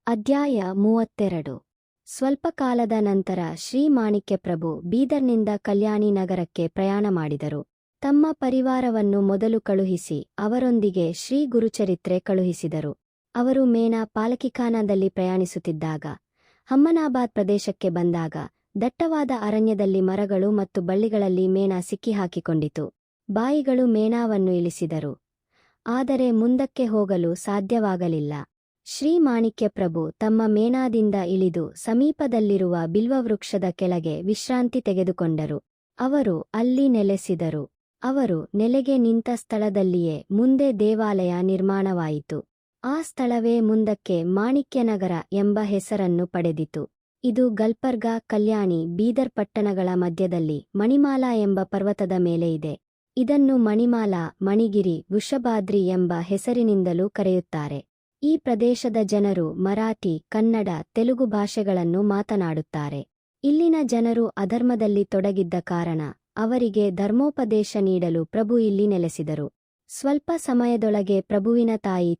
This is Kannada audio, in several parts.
ಅಧ್ಯಾಯ 32 ಸ್ವಲ್ಪ ಕಾಲದ ನಂತರ ಶ್ರೀ ಮಾಣಿಕ್ಯಪ್ರಭು ಬೀದರ್ನಿಂದ ಕಲ್ಯಾಣಿ ನಗರಕ್ಕೆ ಪ್ರಯಾಣ ಮಾಡಿದರು. ತಮ್ಮ ಪರಿವಾರವನ್ನು ಮೊದಲು ಕಳುಹಿಸಿ ಅವರೊಂದಿಗೆ ಶ್ರೀ ಗುರುಚರಿತ್ರೆ ಕಳುಹಿಸಿದರು. ಅವರು ಮೇನಾ ಪಾಲಕಿಖಾನಾದಲ್ಲಿ ಪ್ರಯಾಣಿಸುತ್ತಿದ್ದಾಗ ಹಮ್ಮನಾಬಾದ್ ಪ್ರದೇಶಕ್ಕೆ ಬಂದಾಗ ದಟ್ಟವಾದ ಅರಣ್ಯದಲ್ಲಿ ಮರಗಳು ಮತ್ತು ಬಳ್ಳಿಗಳಲ್ಲಿ ಮೇನಾ ಸಿಕ್ಕಿಹಾಕಿಕೊಂಡಿತು. ಬಾಯಿಗಳು ಮೇನಾವನ್ನು ಇಳಿಸಿದರು, ಆದರೆ ಮುಂದಕ್ಕೆ ಹೋಗಲು ಸಾಧ್ಯವಾಗಲಿಲ್ಲ. ಶ್ರೀ ಮಾಣಿಕ್ಯಪ್ರಭು ತಮ್ಮ ಮೇನಾದಿಂದ ಇಳಿದು ಸಮೀಪದಲ್ಲಿರುವ ಬಿಲ್ವವೃಕ್ಷದ ಕೆಳಗೆ ವಿಶ್ರಾಂತಿ ತೆಗೆದುಕೊಂಡರು. ಅವರು ಅಲ್ಲಿ ನೆಲೆಸಿದರು. ಅವರು ನೆಲೆಗೆ ನಿಂತ ಸ್ಥಳದಲ್ಲಿಯೇ ಮುಂದೆ ದೇವಾಲಯ ನಿರ್ಮಾಣವಾಯಿತು. ಆ ಸ್ಥಳವೇ ಮುಂದಕ್ಕೆ ಮಾಣಿಕ್ಯನಗರ ಎಂಬ ಹೆಸರನ್ನು ಪಡೆದಿತು. ಇದು ಗಲ್ಬರ್ಗಾ, ಕಲ್ಯಾಣಿ, ಬೀದರ್ ಪಟ್ಟಣಗಳ ಮಧ್ಯದಲ್ಲಿ ಮಣಿಮಾಲಾ ಎಂಬ ಪರ್ವತದ ಮೇಲೆ ಇದೆ. ಇದನ್ನು ಮಣಿಮಾಲಾ, ಮಣಿಗಿರಿ, ವೃಷಭಾದ್ರಿ ಎಂಬ ಹೆಸರಿನಿಂದಲೂ ಕರೆಯುತ್ತಾರೆ. ಈ ಪ್ರದೇಶದ ಜನರು ಮರಾಠಿ, ಕನ್ನಡ, ತೆಲುಗು ಭಾಷೆಗಳನ್ನು ಮಾತನಾಡುತ್ತಾರೆ. ಇಲ್ಲಿನ ಜನರು ಅಧರ್ಮದಲ್ಲಿ ತೊಡಗಿದ್ದ ಕಾರಣ ಅವರಿಗೆ ಧರ್ಮೋಪದೇಶ ನೀಡಲು ಪ್ರಭು ಇಲ್ಲಿ ನೆಲೆಸಿದರು. ಸ್ವಲ್ಪ ಸಮಯದೊಳಗೆ ಪ್ರಭುವಿನ ತಾಯಿ,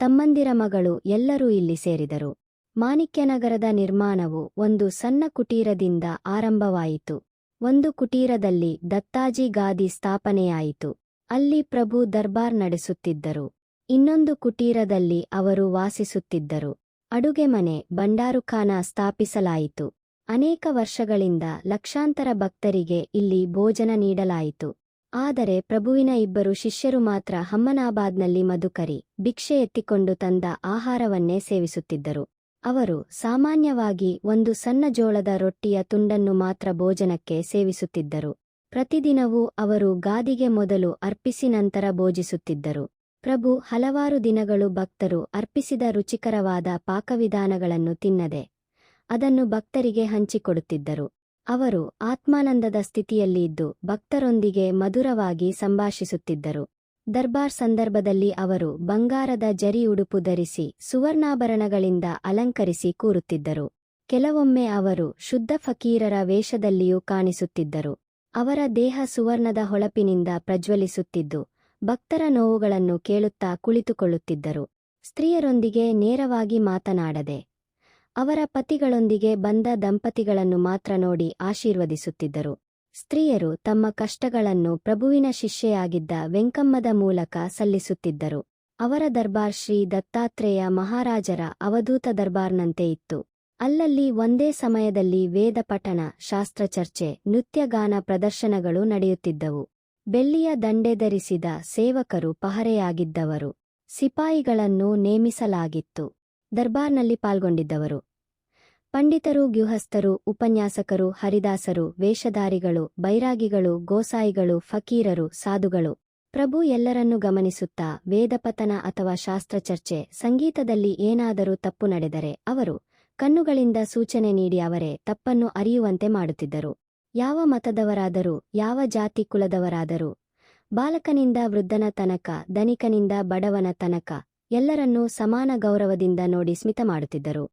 ತಮ್ಮಂದಿರ ಮಗಳು ಎಲ್ಲರೂ ಇಲ್ಲಿ ಸೇರಿದರು. ಮಾಣಿಕ್ಯನಗರದ ನಿರ್ಮಾಣವು ಒಂದು ಸಣ್ಣ ಕುಟೀರದಿಂದ ಆರಂಭವಾಯಿತು. ಒಂದು ಕುಟೀರದಲ್ಲಿ ದತ್ತಾಜಿ ಗಾದಿ ಸ್ಥಾಪನೆಯಾಯಿತು. ಅಲ್ಲಿ ಪ್ರಭು ದರ್ಬಾರ್ ನಡೆಸುತ್ತಿದ್ದರು. ಇನ್ನೊಂದು ಕುಟೀರದಲ್ಲಿ ಅವರು ವಾಸಿಸುತ್ತಿದ್ದರು. ಅಡುಗೆ ಮನೆ, ಭಂಡಾರುಖಾನ ಸ್ಥಾಪಿಸಲಾಯಿತು. ಅನೇಕ ವರ್ಷಗಳಿಂದ ಲಕ್ಷಾಂತರ ಭಕ್ತರಿಗೆ ಇಲ್ಲಿ ಭೋಜನ ನೀಡಲಾಯಿತು. ಆದರೆ ಪ್ರಭುವಿನ ಇಬ್ಬರು ಶಿಷ್ಯರು ಮಾತ್ರ ಹಮ್ಮನಾಬಾದ್ನಲ್ಲಿ ಮಧುಕರಿ, ಭಿಕ್ಷೆ ಎತ್ತಿಕೊಂಡು ತಂದ ಆಹಾರವನ್ನೇ ಸೇವಿಸುತ್ತಿದ್ದರು. ಅವರು ಸಾಮಾನ್ಯವಾಗಿ ಒಂದು ಸಣ್ಣ ಜೋಳದ ರೊಟ್ಟಿಯ ತುಂಡನ್ನು ಮಾತ್ರ ಭೋಜನಕ್ಕೆ ಸೇವಿಸುತ್ತಿದ್ದರು. ಪ್ರತಿದಿನವೂ ಅವರು ಗಾದಿಗೆ ಮೊದಲು ಅರ್ಪಿಸಿ ನಂತರ ಭೋಜಿಸುತ್ತಿದ್ದರು. ಪ್ರಭು ಹಲವಾರು ದಿನಗಳು ಭಕ್ತರು ಅರ್ಪಿಸಿದ ರುಚಿಕರವಾದ ಪಾಕವಿಧಾನಗಳನ್ನು ತಿನ್ನದೆ ಅದನ್ನು ಭಕ್ತರಿಗೆ ಹಂಚಿಕೊಡುತ್ತಿದ್ದರು. ಅವರು ಆತ್ಮಾನಂದದ ಸ್ಥಿತಿಯಲ್ಲಿ ಇದ್ದು ಭಕ್ತರೊಂದಿಗೆ ಮಧುರವಾಗಿ ಸಂಭಾಷಿಸುತ್ತಿದ್ದರು. ದರ್ಬಾರ್ ಸಂದರ್ಭದಲ್ಲಿ ಅವರು ಬಂಗಾರದ ಜರಿ ಉಡುಪು ಧರಿಸಿ ಸುವರ್ಣಾಭರಣಗಳಿಂದ ಅಲಂಕರಿಸಿ ಕೂರುತ್ತಿದ್ದರು. ಕೆಲವೊಮ್ಮೆ ಅವರು ಶುದ್ಧ ಫಕೀರರ ವೇಷದಲ್ಲಿಯೂ ಕಾಣಿಸುತ್ತಿದ್ದರು. ಅವರ ದೇಹ ಸುವರ್ಣದ ಹೊಳಪಿನಿಂದ ಪ್ರಜ್ವಲಿಸುತ್ತಿದ್ದು ಭಕ್ತರ ನೋವುಗಳನ್ನು ಕೇಳುತ್ತಾ ಕುಳಿತುಕೊಳ್ಳುತ್ತಿದ್ದರು. ಸ್ತ್ರೀಯರೊಂದಿಗೆ ನೇರವಾಗಿ ಮಾತನಾಡದೆ ಅವರ ಪತಿಗಳೊಂದಿಗೆ ಬಂದ ದಂಪತಿಗಳನ್ನು ಮಾತ್ರ ನೋಡಿ ಆಶೀರ್ವದಿಸುತ್ತಿದ್ದರು. ಸ್ತ್ರೀಯರು ತಮ್ಮ ಕಷ್ಟಗಳನ್ನು ಪ್ರಭುವಿನ ಶಿಷ್ಯೆಯಾಗಿದ್ದ ವೆಂಕಮ್ಮದ ಮೂಲಕ ಸಲ್ಲಿಸುತ್ತಿದ್ದರು. ಅವರ ದರ್ಬಾರ್ ಶ್ರೀ ದತ್ತಾತ್ರೇಯ ಮಹಾರಾಜರ ಅವಧೂತ ದರ್ಬಾರ್ನಂತೆ ಇತ್ತು. ಅಲ್ಲಲ್ಲಿ ಒಂದೇ ಸಮಯದಲ್ಲಿ ವೇದ ಪಠಣ, ಶಾಸ್ತ್ರಚರ್ಚೆ, ನೃತ್ಯಗಾನ ಪ್ರದರ್ಶನಗಳು ನಡೆಯುತ್ತಿದ್ದವು. ಬೆಳ್ಳಿಯ ದಂಡೆ ಧರಿಸಿದ ಸೇವಕರು ಪಹರೆಯಾಗಿದ್ದವರು. ಸಿಪಾಯಿಗಳನ್ನು ನೇಮಿಸಲಾಗಿತ್ತು. ದರ್ಬಾರ್ನಲ್ಲಿ ಪಾಲ್ಗೊಂಡಿದ್ದವರು ಪಂಡಿತರು, ಗೃಹಸ್ಥರು, ಉಪನ್ಯಾಸಕರು, ಹರಿದಾಸರು, ವೇಷಧಾರಿಗಳು, ಬೈರಾಗಿಗಳು, ಗೋಸಾಯಿಗಳು, ಫಕೀರರು, ಸಾಧುಗಳು. ಪ್ರಭು ಎಲ್ಲರನ್ನೂ ಗಮನಿಸುತ್ತಾ ವೇದಪತನ ಅಥವಾ ಶಾಸ್ತ್ರಚರ್ಚೆ, ಸಂಗೀತದಲ್ಲಿ ಏನಾದರೂ ತಪ್ಪು ನಡೆದರೆ ಅವರು ಕಣ್ಣುಗಳಿಂದ ಸೂಚನೆ ನೀಡಿ ಅವರೇ ತಪ್ಪನ್ನು ಅರಿಯುವಂತೆ ಮಾಡುತ್ತಿದ್ದರು. ಯಾವ ಮತದವರಾದರೂ, ಯಾವ ಜಾತಿ ಕುಲದವರಾದರೂ, ಬಾಲಕನಿಂದ ವೃದ್ಧನ ತನಕ, ಧನಿಕನಿಂದ ಬಡವನ ತನಕ ಎಲ್ಲರನ್ನೂ ಸಮಾನ ಗೌರವದಿಂದ ನೋಡಿ ಸ್ಮಿತ ಮಾಡುತ್ತಿದ್ದರು.